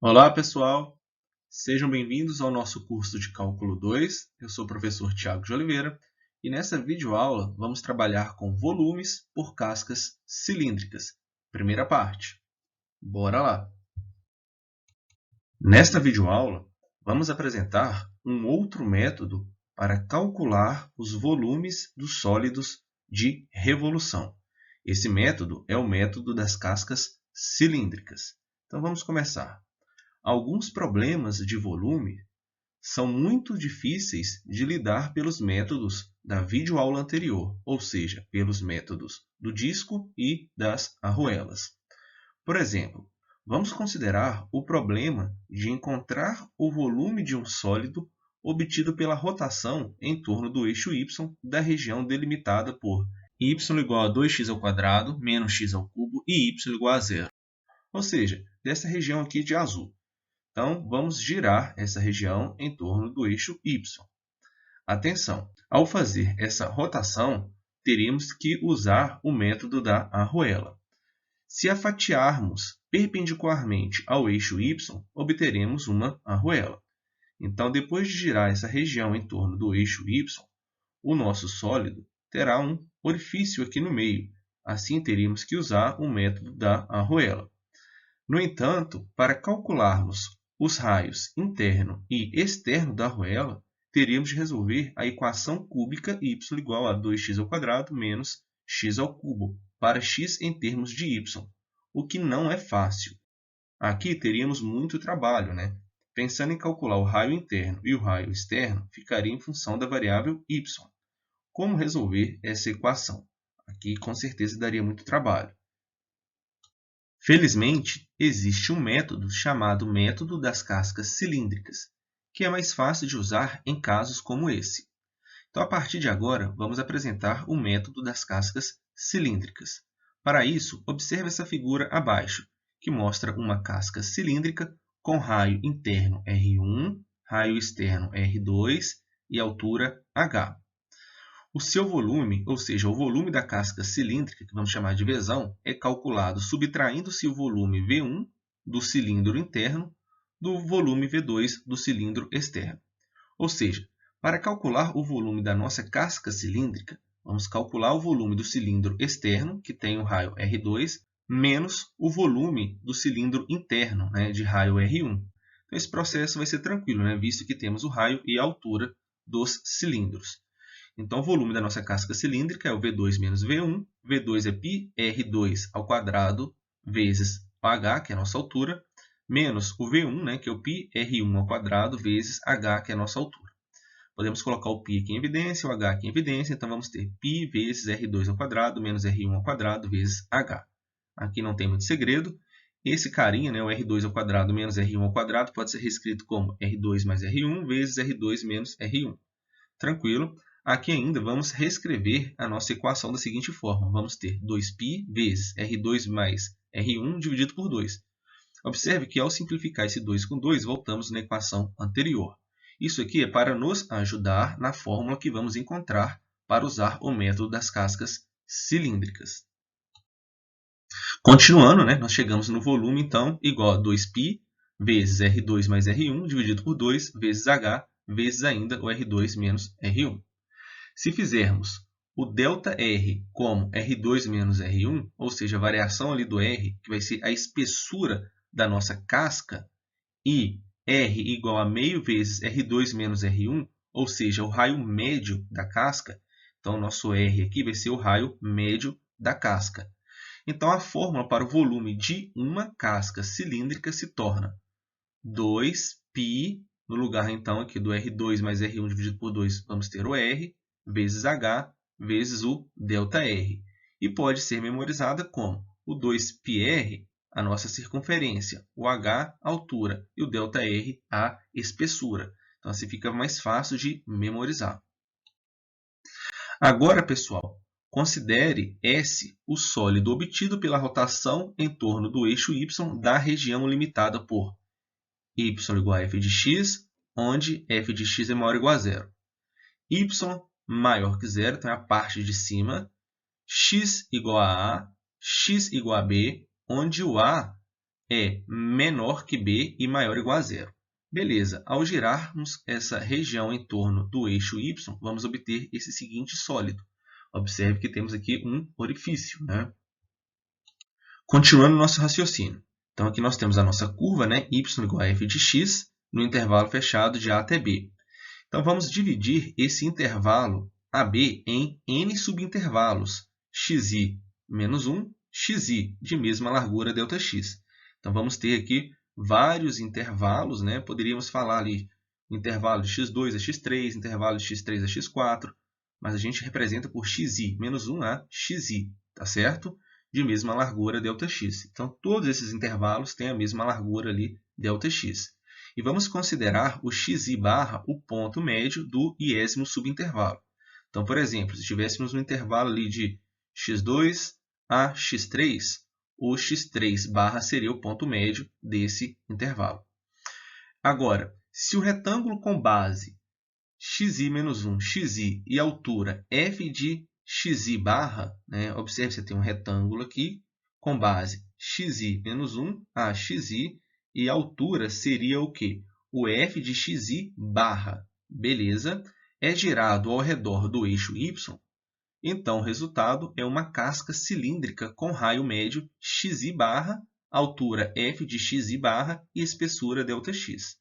Olá, pessoal! Sejam bem-vindos ao nosso curso de Cálculo 2. Eu sou o professor Tiago de Oliveira e nessa videoaula vamos trabalhar com volumes por cascas cilíndricas. Primeira parte. Bora lá! Nesta videoaula, vamos apresentar um outro método para calcular os volumes dos sólidos de revolução. Esse método é o método das cascas cilíndricas. Então, vamos começar. Alguns problemas de volume são muito difíceis de lidar pelos métodos da videoaula anterior, ou seja, pelos métodos do disco e das arruelas. Por exemplo, vamos considerar o problema de encontrar o volume de um sólido obtido pela rotação em torno do eixo y da região delimitada por y igual a 2x² menos x ao cubo e y igual a zero. Ou seja, dessa região aqui de azul. Então, vamos girar essa região em torno do eixo y. Atenção! Ao fazer essa rotação, teríamos que usar o método da arruela. Se a fatiarmos perpendicularmente ao eixo y, obteremos uma arruela. Então, depois de girar essa região em torno do eixo y, o nosso sólido terá um orifício aqui no meio. Assim, teríamos que usar o método da arruela. No entanto, para calcularmos os raios interno e externo da arruela, teríamos de resolver a equação cúbica y igual a 2x² menos x ao cubo, para x em termos de y, o que não é fácil. Aqui teríamos muito trabalho, né? Pensando em calcular o raio interno e o raio externo, ficaria em função da variável y. Como resolver essa equação? Aqui, com certeza, daria muito trabalho. Felizmente, existe um método chamado método das cascas cilíndricas, que é mais fácil de usar em casos como esse. Então, a partir de agora, vamos apresentar o método das cascas cilíndricas. Para isso, observe essa figura abaixo, que mostra uma casca cilíndrica com raio interno R1, raio externo R2 e altura H. O seu volume, ou seja, o volume da casca cilíndrica, que vamos chamar de vesão, é calculado subtraindo-se o volume V1 do cilindro interno do volume V2 do cilindro externo. Ou seja, para calcular o volume da nossa casca cilíndrica, vamos calcular o volume do cilindro externo, que tem o raio R2, menos o volume do cilindro interno, de raio R1. Então, esse processo vai ser tranquilo, visto que temos o raio e a altura dos cilindros. Então, o volume da nossa casca cilíndrica é o V2 menos V1. V2 é πr2² vezes o h, que é a nossa altura, menos o V1, que é o πr1² vezes h, que é a nossa altura. Podemos colocar o π aqui em evidência, o h aqui em evidência, então vamos ter π vezes r2² menos r1² vezes h. Aqui não tem muito segredo. Esse carinha, o r2² menos r1² pode ser reescrito como r2 mais r1 vezes r2 menos r1. Tranquilo? Aqui ainda vamos reescrever a nossa equação da seguinte forma. Vamos ter 2π vezes R2 mais R1 dividido por 2. Observe que ao simplificar esse 2 com 2, voltamos na equação anterior. Isso aqui é para nos ajudar na fórmula que vamos encontrar para usar o método das cascas cilíndricas. Continuando, nós chegamos no volume, então, igual a 2π vezes R2 mais R1 dividido por 2 vezes H vezes ainda o R2 menos R1. Se fizermos o ΔR como R2 menos R1, ou seja, a variação ali do R, que vai ser a espessura da nossa casca, e R igual a meio vezes R2 menos R1, ou seja, o raio médio da casca, então o nosso R aqui vai ser o raio médio da casca. Então, a fórmula para o volume de uma casca cilíndrica se torna 2π, no lugar então aqui do R2 mais R1 dividido por 2, vamos ter o R, vezes H, vezes o ΔR. E pode ser memorizada como o 2πr, a nossa circunferência, o H, a altura, e o ΔR, a espessura. Então, assim fica mais fácil de memorizar. Agora, pessoal, considere S o sólido obtido pela rotação em torno do eixo Y da região limitada por y igual a f de x, onde f de x é maior ou igual a zero. Y maior que zero, então é a parte de cima, x igual a x igual a b, onde o a é menor que B e maior ou igual a zero. Beleza, ao girarmos essa região em torno do eixo Y, vamos obter esse seguinte sólido. Observe que temos aqui um orifício, né? Continuando nosso raciocínio. Então, aqui nós temos a nossa curva, né? Y igual a f de x, no intervalo fechado de A até B. Então, vamos dividir esse intervalo AB em n subintervalos, xi menos 1, xi, de mesma largura ΔX. Então, vamos ter aqui vários intervalos, né? Poderíamos falar ali intervalo de x2 a x3, intervalo de x3 a x4, mas a gente representa por xi menos 1 a xi, tá certo? De mesma largura ΔX. Então, todos esses intervalos têm a mesma largura ali, ΔX. E vamos considerar o xi barra o ponto médio do iésimo subintervalo. Então, por exemplo, se tivéssemos um intervalo ali de x2 a x3, o x3 barra seria o ponto médio desse intervalo. Agora, se o retângulo com base xi menos 1, xi e altura f de xi barra, né? Observe que você tem um retângulo aqui com base xi menos 1 a xi e a altura seria o quê? O f de xi barra. Beleza? É girado ao redor do eixo y, então o resultado é uma casca cilíndrica com raio médio xi barra, altura f de xi barra e espessura ΔX.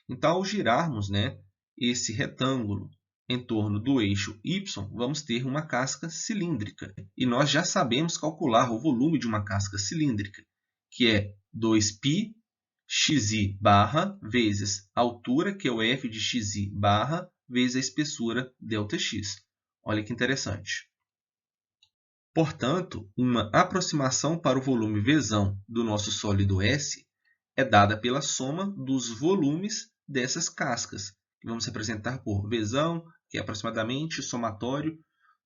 Então, ao girarmos, né, esse retângulo em torno do eixo y, vamos ter uma casca cilíndrica. E nós já sabemos calcular o volume de uma casca cilíndrica, que é 2π xi barra vezes a altura, que é o f de xi barra, vezes a espessura ΔX. Olha que interessante. Portanto, uma aproximação para o volume Vzão do nosso sólido S é dada pela soma dos volumes dessas cascas, que vamos representar por Vzão, que é aproximadamente o somatório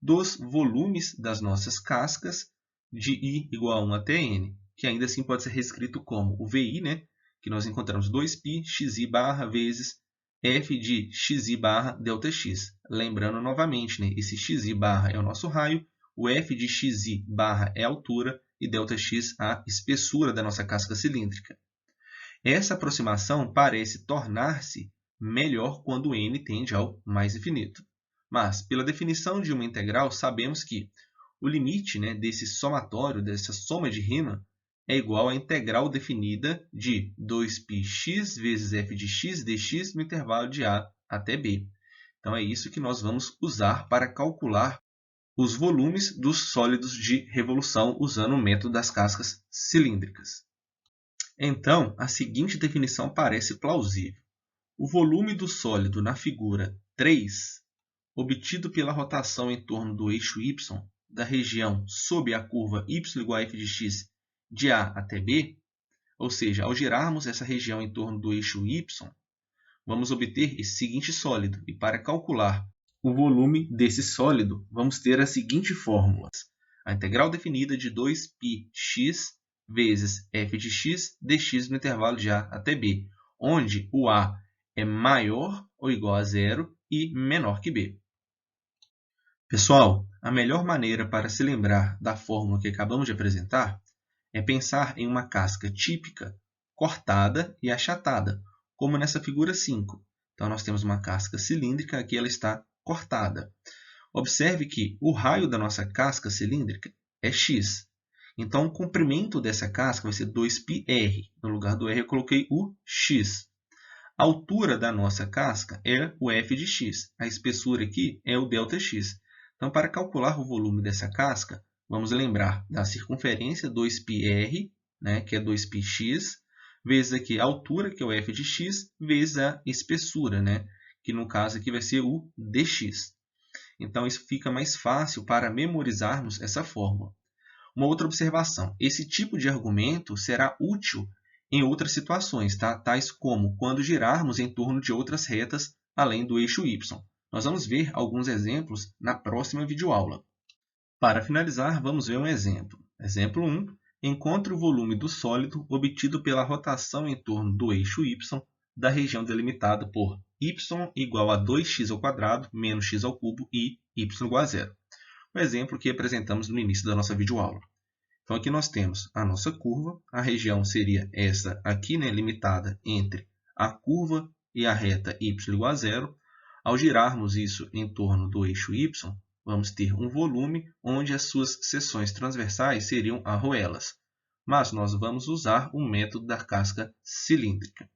dos volumes das nossas cascas de I igual a 1 até N, que ainda assim pode ser reescrito como o VI, né, que nós encontramos 2π xi barra vezes f de xi barra ΔX. Lembrando novamente, né, esse xi barra é o nosso raio, o f de xi barra é a altura e ΔX a espessura da nossa casca cilíndrica. Essa aproximação parece tornar-se melhor quando n tende ao mais infinito. Mas, pela definição de uma integral, sabemos que o limite, né, desse somatório, dessa soma de Riemann, é igual à integral definida de 2πx vezes f de x dx no intervalo de A até B. Então, é isso que nós vamos usar para calcular os volumes dos sólidos de revolução usando o método das cascas cilíndricas. Então, a seguinte definição parece plausível. O volume do sólido na figura 3, obtido pela rotação em torno do eixo y da região sob a curva y igual a f de x de A até B, ou seja, ao girarmos essa região em torno do eixo y, vamos obter esse seguinte sólido. E para calcular o volume desse sólido, vamos ter as seguintes fórmulas. A integral definida de 2πx vezes f de x dx no intervalo de A até B, onde o A é maior ou igual a zero e menor que B. Pessoal, a melhor maneira para se lembrar da fórmula que acabamos de apresentar é pensar em uma casca típica, cortada e achatada, como nessa figura 5. Então, nós temos uma casca cilíndrica, aqui ela está cortada. Observe que o raio da nossa casca cilíndrica é x. Então, o comprimento dessa casca vai ser 2πr. No lugar do r, eu coloquei o x. A altura da nossa casca é o f de x. A espessura aqui é o ΔX. Então, para calcular o volume dessa casca, vamos lembrar da circunferência 2πr, né, que é 2πx, vezes aqui a altura, que é o f de x, vezes a espessura, né, que no caso aqui vai ser o dx. Então, isso fica mais fácil para memorizarmos essa fórmula. Uma outra observação, esse tipo de argumento será útil em outras situações, tá? Tais como quando girarmos em torno de outras retas além do eixo y. Nós vamos ver alguns exemplos na próxima videoaula. Para finalizar, vamos ver um exemplo. Exemplo 1. Encontre o volume do sólido obtido pela rotação em torno do eixo y da região delimitada por y igual a 2x² menos x³ e y igual a zero. O exemplo que apresentamos no início da nossa videoaula. Então, aqui nós temos a nossa curva. A região seria essa aqui, né, limitada entre a curva e a reta y igual a zero. Ao girarmos isso em torno do eixo y, vamos ter um volume onde as suas seções transversais seriam arruelas. Mas nós vamos usar o método da casca cilíndrica.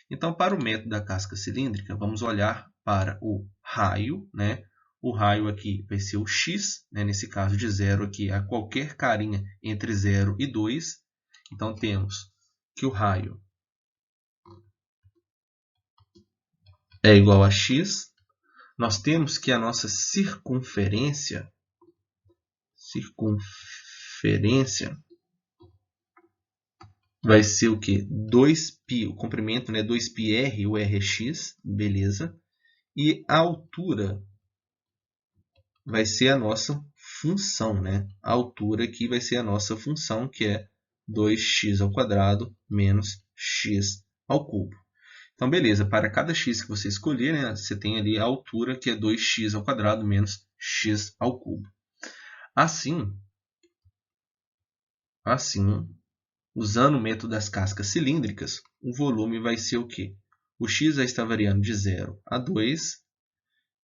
Então, para o método da casca cilíndrica, vamos olhar para o raio, né? O raio aqui vai ser o x, né? Nesse caso de 0 aqui a qualquer carinha entre 0 e 2. Então, temos que o raio é igual a x. Nós temos que a nossa circunferência vai ser o quê? 2π, o comprimento, né? 2πr, o r é x, beleza. E a altura vai ser a nossa função, né? A altura aqui vai ser a nossa função, que é 2x² menos x ao cubo. Então, beleza, para cada x que você escolher, né, você tem ali a altura, que é 2x² menos x ao cubo. Assim, usando o método das cascas cilíndricas, o volume vai ser o quê? O x vai estar variando de 0 a 2,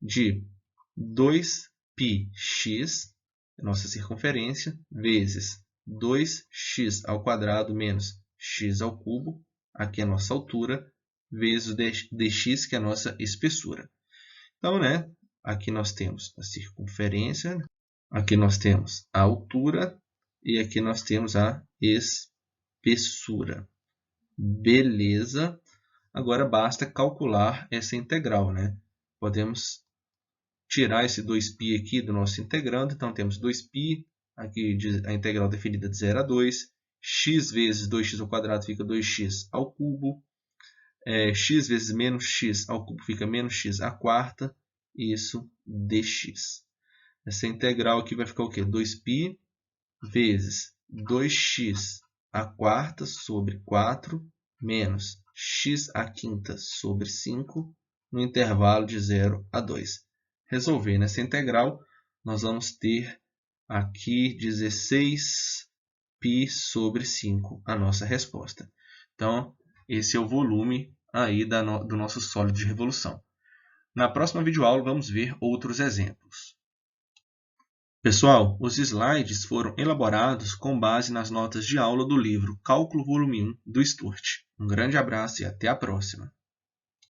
de 2πx, nossa circunferência, vezes 2x² menos x ao cubo, aqui é a nossa altura, vezes o dx, que é a nossa espessura. Então, né, aqui nós temos a circunferência, aqui nós temos a altura e aqui nós temos a espessura. Beleza. Agora basta calcular essa integral, né? Podemos tirar esse 2π aqui do nosso integrando. Então, temos 2π, aqui a integral definida de 0 a 2. X vezes 2x² fica 2x ao cubo. X vezes menos x ao cubo fica menos x à quarta. Isso dx. Essa integral aqui vai ficar o quê? 2π vezes 2x à quarta sobre 4 menos x à quinta sobre 5 no intervalo de 0 a 2. Resolvendo essa integral, nós vamos ter aqui 16π sobre 5 a nossa resposta. Então, esse é o volume aí do nosso sólido de revolução. Na próxima videoaula, vamos ver outros exemplos. Pessoal, os slides foram elaborados com base nas notas de aula do livro Cálculo Volume 1 do Sturt. Um grande abraço e até a próxima!